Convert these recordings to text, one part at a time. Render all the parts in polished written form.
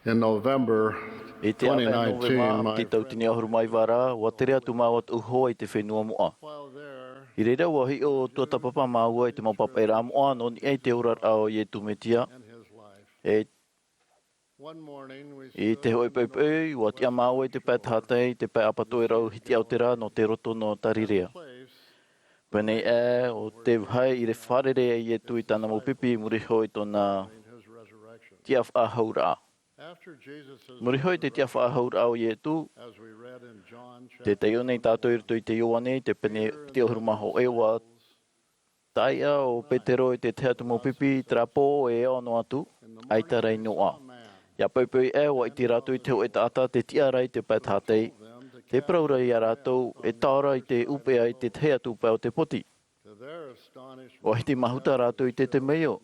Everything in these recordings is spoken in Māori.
In November I te ape 2019, novema, ti tau tini ahuru mai wara, wa tere atu maua tu hoa i te whenua moa. while there, I reira wa hi o tua tapapa maua i te maupapa e rā moa, no ni e te urar au i e tumetia. in his life. E One morning we I te hoi peipei, wa tia maua i te pēt hatei, te pē apato e rau hiti au te rā no te roto no tarirea. Pene e o te hai i re wharere i e tui tana mo pipi muri hoi tona his resurrection. tia whahaura. After Jesus' Muri hoi te tia whahaura au i e tu, as we read in John te te ione tātou i rutu i te Ioane, te pene te ohurumaho e wa taia o Petero i te te atu mo pipi, trapo e ono atu, aita rei noa. Ia peipei e wa i te ratu i te o e tata, te tia rai te pētātei, te praura i a rātou, e tāra i te upea i te te atu upea o te poti. to their astonishment, Wa hiti mahuta rātou i te meo,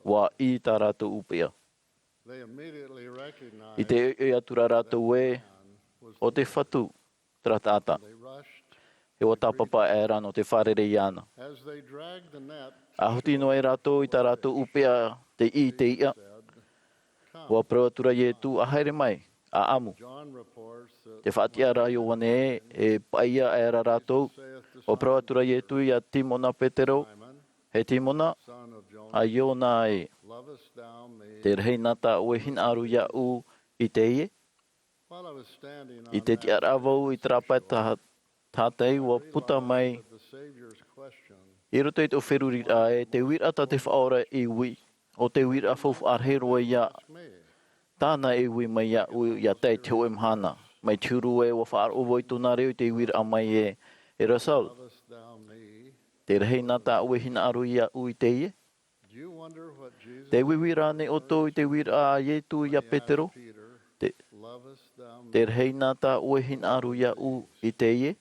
wa i tā rātou upea. they immediately I recognized te e atura rātou e o te whatu tra tāta. they rushed. E o tāpapa e rano te wharere i ana. As they dragged the net, Ahuti no e rātou i tā rātou upea te i te ia. Wa prawatura i e tu a haere mai, a amu. John reports that Te whaatia rai o wane e paia e ra rātou. O prawatura i e tu i a Timona Petero, Simon, he Timona, son of Jonah, a Iona e. lovest thou me? Te rei nata ue hin aru ia u i te ie. While I was standing I on te that tia ravau i trapai tātei wa puta mai. the Savior's question, I roto i te wheruri a e te wira ta te whaora i ui. O te wira fofu arheroa ia me, tāna e ui mai ia ui ia tei te oe mhana. Mai tūru e wa whaar o voi tōna reo te wira a mai e rasau. lovest thou me? Te rei nata ue hina aru ia ui te ie. Do you wonder what Jesus Te wiwira ne o tō i te wira a ietu ia Petero. Peter, Te, lovest thou me? te rei nata ue hina aru ia u i te ie.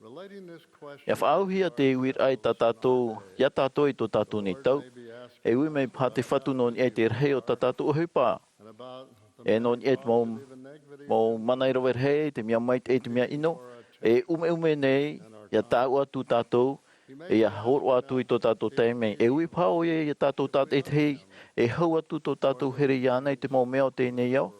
Relating this question, Ia whaauhia te wira ai ta tātou, ia tātou i tō tātou ni tau. may be asked E ui mei pā te whatu no ni e te rei o ta tātou o hupā. and about E no ni e te mō manai rawer hei, te mia mai te mia ino. E ume nei, ia tāu atu tātou, e ia horo atu i tō tātou teimei. E ui pā o ia tātou tātou e hei, e hau atu tō tātou here i ana i te mō mea o tēnei au.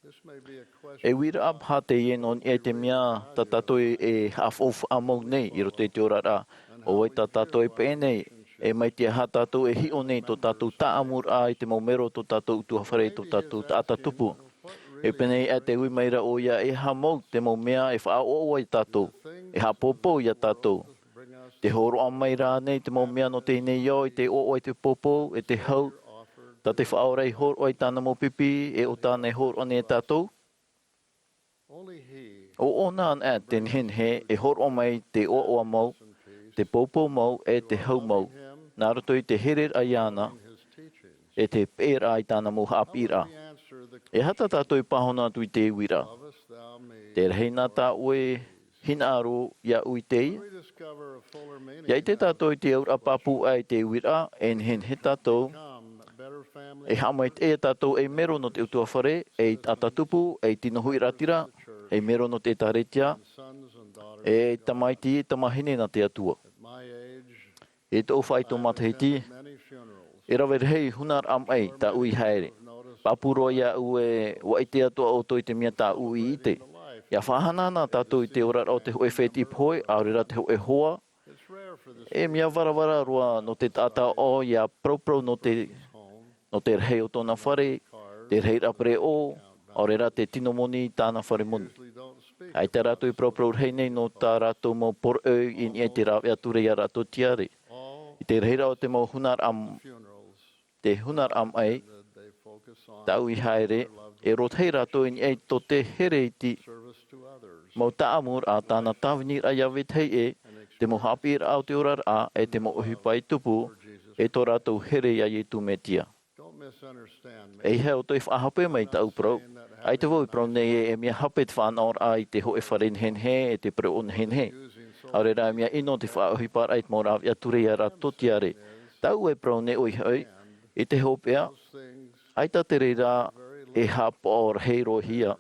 This may be a question E wira ap ha te ie non e te mea ta tātou e half-off amau nei i roto e te ora rā. O wai ta tātou e pēnei, e mai te ha tātou e hi o nei tō tātou ta amur a i te mō mero tō tātou utu hawhare tō tātou ta ata tupu. E penei e te ui maira o ia e ha mau te mō mea e wha o i tātou, e ha popo i a tātou. bring us Te horo a mai rā nei te mō mea no tēnei iau i te o i te popo, e te hau, offered. ta te whaorei horo i tāna mō pipi, e o tāna e horo ane e tātou. Only he O ona an e ten hen he, e horo mai te o mau, and peace te popo mau e te hau mau. Nā roto i te herer a iana, his teachings. e te pēra i tāna mō haapira. The answer the E hata tātou i pahona atu i te wira. lovest thou me. Te rei nā tā ue hina aro ia ui te ia. We discover a fuller meaning. Ia i te tātou i te aura papu ai te wira, en hen he tātou, Come, better family. e hamait e tātou e mero no te utua whare, e atatupu, e tino hui ratira, e mero no te taretia, Sons and daughters. e tamaiti e tamahine na te atua. At my age, E tō whai tō matahiti, many funerals. e rawe rei hunar am ei tā ui haere. Notice Papuro ia ue wa i te atua o tō i te mea tā ui i te. Ia whahana nā tātou i te ora o te hoe wheti poi, aurera te hoe hoa. it's rare for this E mea warawara roa no te tata o ia propro no te rei o tōna whare, te rei rapere o, aurera te tinomoni tāna whare moni. usually don't speak. Ai te rato i propro rei nei no tā rato mo por eu in e te rawe ature ia rato tiare. All I te reira o te mo hunar am, funerals te hunar am ai, that they focus on tau i haere, e rotei rato in e to te here iti, service to others. mo ta amur a tāna tawini a iawe tei e, te mo hapir au te orar a, e te mo uhipai tupu, e tō rato here ia i tu metia. Don't misunderstand me. E heo toi whahape mai tau pro, ai te voi pro nei e mea hape te whanor a i te hoe wharen hen he, e te pre on hen he. Using so Aure rā mea ino te whaahipar ai te mō rāw ia ture ia rā totiare. Tau e pro ne oi hoi, i te hopea, things ai ta te reira e hapa or heiro hia,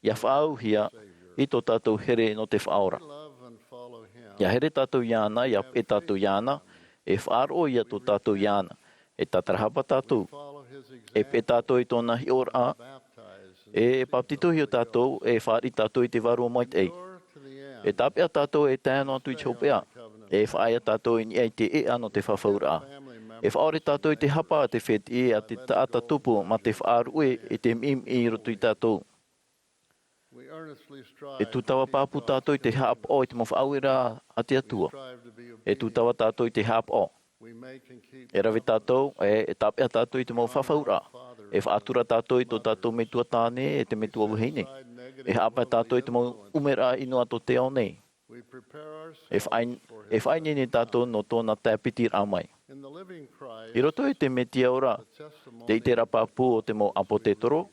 ia whaau hia, i tō tātou here no te whaora. love and follow him. Ia here tātou iana, ia e tātou iana, e whaaro ia tō tātou iana, e tatarahapa tātou. Follow his e pe tātou i tōna hi ora a, baptized e paptituhi o tātou, e whaari tātou i te waru o mai te ei. endure to the E end tāpea tātou e tēno atu i chopea, e whaia tātou i ni ei te e ano te whawhaura a. family E whaore tātou i te hapa a te whet i a te taata tupu ma te whaaru e te mim i roto i tātou. we earnestly E strive tūtawa pāpu tātou i te hap o i te mawhauira a te atua. strive to be E obedient tūtawa tātou i te hap o. we make and keep E rawe tātou, e tāpea tātou i te mawhawhaura. E whaatura tātou i tō tātou me tua tāne e te me tua wuhine. E hapa tātou i te mau umera inoa tō te ao nei. we prepare E whaini ni tātou no tōna tāpiti rāmai. in the living Christ I roto e te metia ora, testimony te i te rapapū o te mo apo te toro,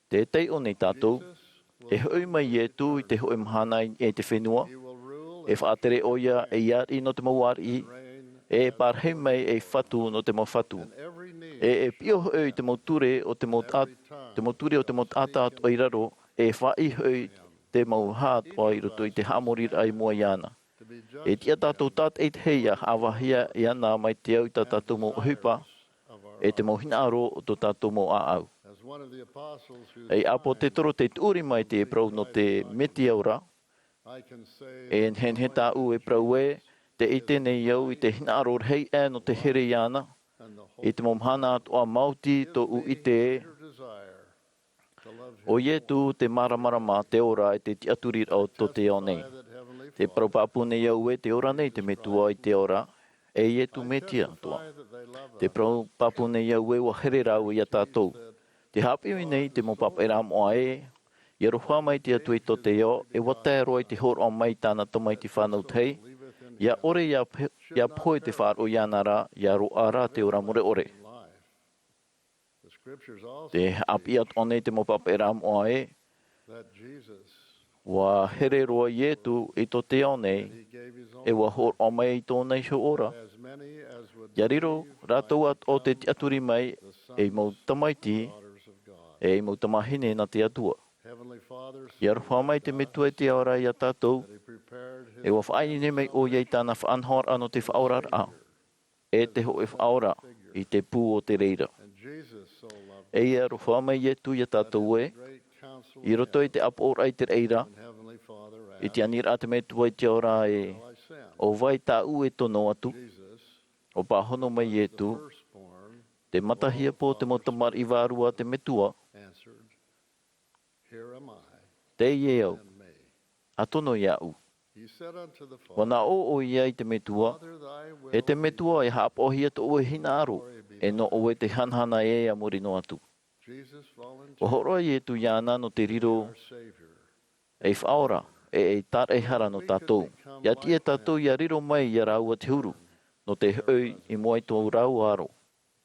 te tei o nei tātou, e hoi mai e tū i te hoi mahana e te whenua, he will rule e whaatere oia e iari no te mawari, reign e parhei mai e whatu no te mo whatu. every knee E pio hoi te mo ture o te mo ture o te mo tata o i raro, e whai hoi te mo hāt o i roto i te hamori ai mua iana. to be E judged tia tātou tāt e te heia awahia i ana mai te au i tā tātou mo hupa, of our e te mo hina aro o tō tātou mo a au. as one of the apostles who E apo te toro te tūri mai te prau no te meti aura, I can say e hen he tā u e prau e, te i tēnei au i te hina aro hei e no te here i ana, and the i te momhana atu a mauti tō u i te e, your desire to love him o ie tū te maramarama te ora e te tiaturi au tō te ao nei. that heavenly Te praupapu nei au e te ora nei te metua i te ora, e ie tū metia tua. Father that they love Te us praupapu nei au e wa here rau i a tātou. Te hapi nei te mo papa e ramo a e, i roha mai te atu i tō te o, e wata e roi te hor o mai tāna tomai te whanau tei, believeth in ia ore ia poe te whāro i ana rā, ia roa rā te ora more ore. life. The scriptures also Te api at one te mo papa e ramo a e, that Jesus wa here roa i e tu i tō te o nei, he gave his own e wa hor o mai i tōnei ho ora. as many as would Ia riro, rātou at o te aturi mai, e mau tamaiti, daughters of God. e mau tamahine na te atua. Heavenly Father Ia roha mai te metua i te aora i a tātou, that he prepared his e wa whaini ne mai o iei tāna whaanhor ano te whaora a. E te ho e whaora i te pū o te reira. and Jesus so loved E ia roha mai e tu i a tātou e, great counsel i roto i te apora i te reira, and Heavenly Father i te anira te metua i te aora e, I sent o vai tā u e tono atu, Jesus o pahono mai e tu, firstborn te matahia po te motamar i vārua te metua, answered, Here am I, te ie au, send me. atono i au. He said unto the Father, Wana o ia i te metua, Father, thy will e te metua e hap ohia to oe hina aro, e no oe te hanhana e a muri no atu. Jesus volunteered, O horo i e tu iana no te riro our Savior. e whaora, e tar e hara no tātou. Ia ti e tātou ia riro mai i a raua te huru, no te hoi i moai tō rau aro.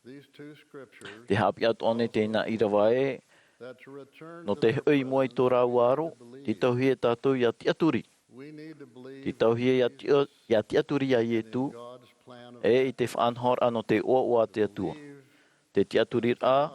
These two scriptures Te hapi atu one tēnā irawa e, that to return no to te the hoi i present moai tō rau aro, te tauhi e tātou ia ti aturi. we need to believe Te tauhi e ia ti aturi a i e tu, God's plan of e i te whaanhor ano te oa te atua. believe Te ti aturi a,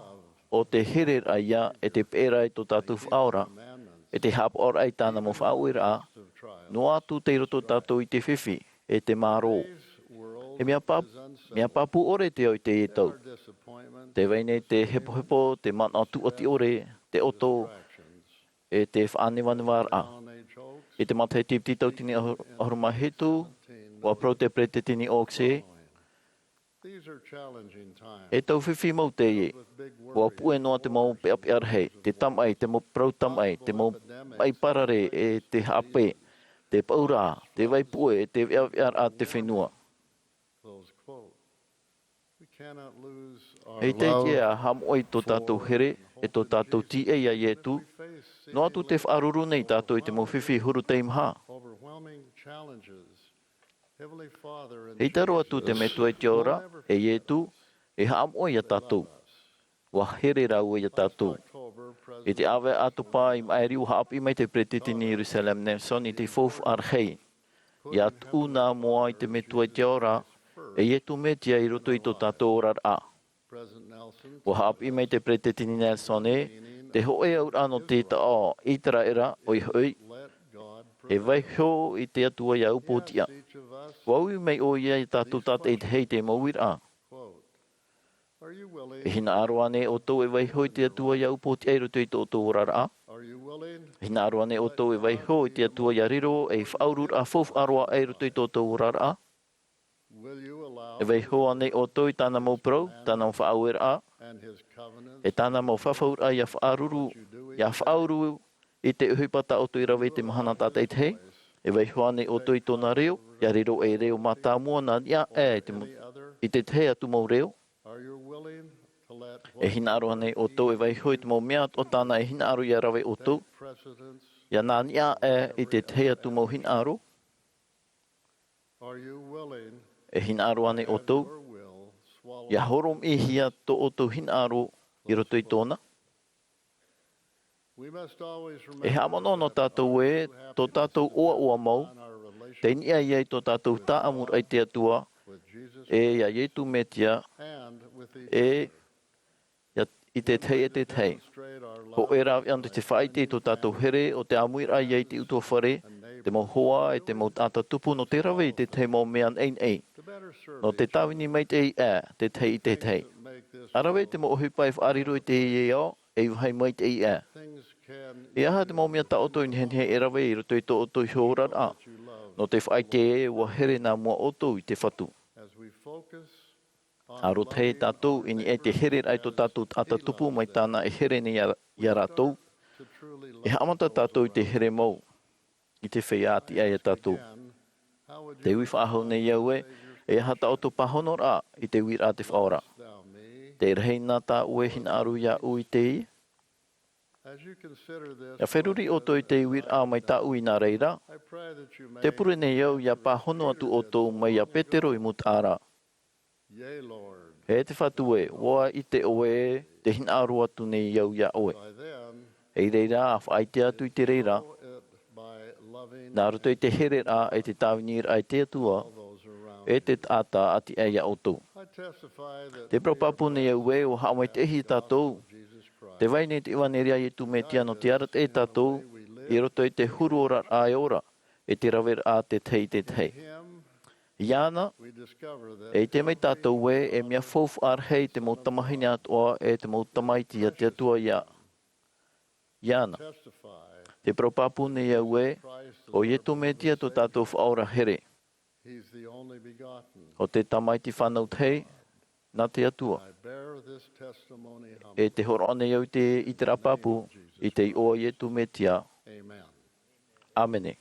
o te here a ia e te pēra i tō tātou whaora, commandments e te hap ora i tāna mo whauira a, of trial. no atu te roto tātou i te whiwhi, e te māro. Today's world E mea papu ore te o i te e tau. our disappointment Te waine te hepo, te mana atu ati ore, te oto, actions, e te whaaniwaniwar a. on age hoax, E te matai tipti tau tini ahuruma hetu, wa pro te prete tini okse, these are challenging times. e tau whiwhi mau te e. With big Wa worry, pue noa te mau pe api arhei, te tamai, te mau prau tamai, te mau mai parare, e te hape, te paura, te waipue, te api ar a te whenua. close quote. We cannot lose our E te love ke a hamoi tō tātou here, e tō tātou ti e ia i e tu, we face no atu te whaaruru nei tātou i te mau whiwhi huru teimha. overwhelming challenges. Heavenly Father, in Hei taro atu te metua i te ora, e e tu, e hamoi a tātou. Wa here rau e a tātou. October, E te awe atu pā i maeri u haapi mai te pretitini Jerusalem Nelson i te fofu arhei. I atu nā moa i te metua i te ora, e e tu metia i roto i tō tātou ora a. President Nelson, Wa haapi mai te pretitini Nelson e, te hoe au ano te ta o i tera era o i hui, let God e vai hio i te atua i au pōtia. each of us, Wau mai o ia i tātou tate i te hei te mauira a. quote, Are you willing? E hina aroa ne o tō e waiho i te atua ia upo te eiru tui tō tō rara. Are you willing? Hina aroa ne o tō e waiho i te atua ia riro e whaurur a fof aroa eiru tui tō tō rara. Will you allow E waiho ane o tō i tāna mō prau, tāna mō whaauer a. and his covenants E tāna mō whawhaur a ia whaaruru, ia whauru i te uhipata o tō i rawe te mahana tātei te. E waiho ane o tō i tōna reo, ia riro e reo mātāmua nā ia any other? i te te atu mō reo. Are you willing to let E hina aro ane o tō e waiho i te mō mea o tāna e hina aro ia rawe o tō. precedents? Ia nā nia i te te atu mō hina aro. Are you willing E hina aro ane o that tō. your will swallow Ia horom i hia tō o tō hina aro i roto i tōna. We must always E remember hea mono no that tātou e, tō tātou oa mau, on our relationship te nia iei tō tātou tā amur ai te atua, with Jesus e ia ietu metia, and with each e i te tei e te tei. demonstrate our Ho love e rāwi anu te whaite tō tātou here o te amuir ai iei te utua whare, te mō hoa e te mō tāta tupu no te rawe i te te mō mean ein ei. to better serve No te tawini mai te e, te tei i te tei. that make this Arawe te mō ohipai whaariro i te i ao, e uhai mai te i e. things can I aha te mō mea ta oto i hen he e rawe i roto i tō oto i horat a. that you love No te whaite e ua here nā mua oto i te whatu. as we focus on Aro te loving tātou ini e te here ai tō tātou ata tupu mai tāna e here ni ia rātou. to truly E love hamata tātou i te here mau. I te whaiati ai e tātou. again, how would Te you ui whaahau nei iau e, e hata o tō pahonor a i te wira te whaora. thou me Te rehei nā tā ue hina aru ia ui te i. as you consider this? Ia wheruri o tō i te wira a mai tā ui nā reira. I pray that you may Te pure nei iau ia pahono atu o tō mai a Petero i mutara. yea Lord He te whatu e, woa i te oe, te hina aru atu nei iau ia oe. by then Hei reira a whaite atu i te reira. know it by loving Nā roto i te here a e te tāwinir ai te atua, all those around e te ata ati e ia o tō. I testify that Te propapu nei au e o hawai te hi tātou. Jesus Christ Te waine te iwaneria i tu me tia no te arat e tātou, i roto i te huru ora ai ora, e te rawer a te tei te tei. him Iana, we discover that e te mei tātou e, e mea fofu ar hei te mautamahine atoa e te mautamaiti a te atua ia. Iana, testify te propapu nei au e, Christ o i tu me tia tō tātou whaora here, he's the only begotten o te tamaiti whanau tei, nā te atua. I bear this testimony E humbly te horo ane au te i te rapapu, i te i oa i tu me tia. amen Amene.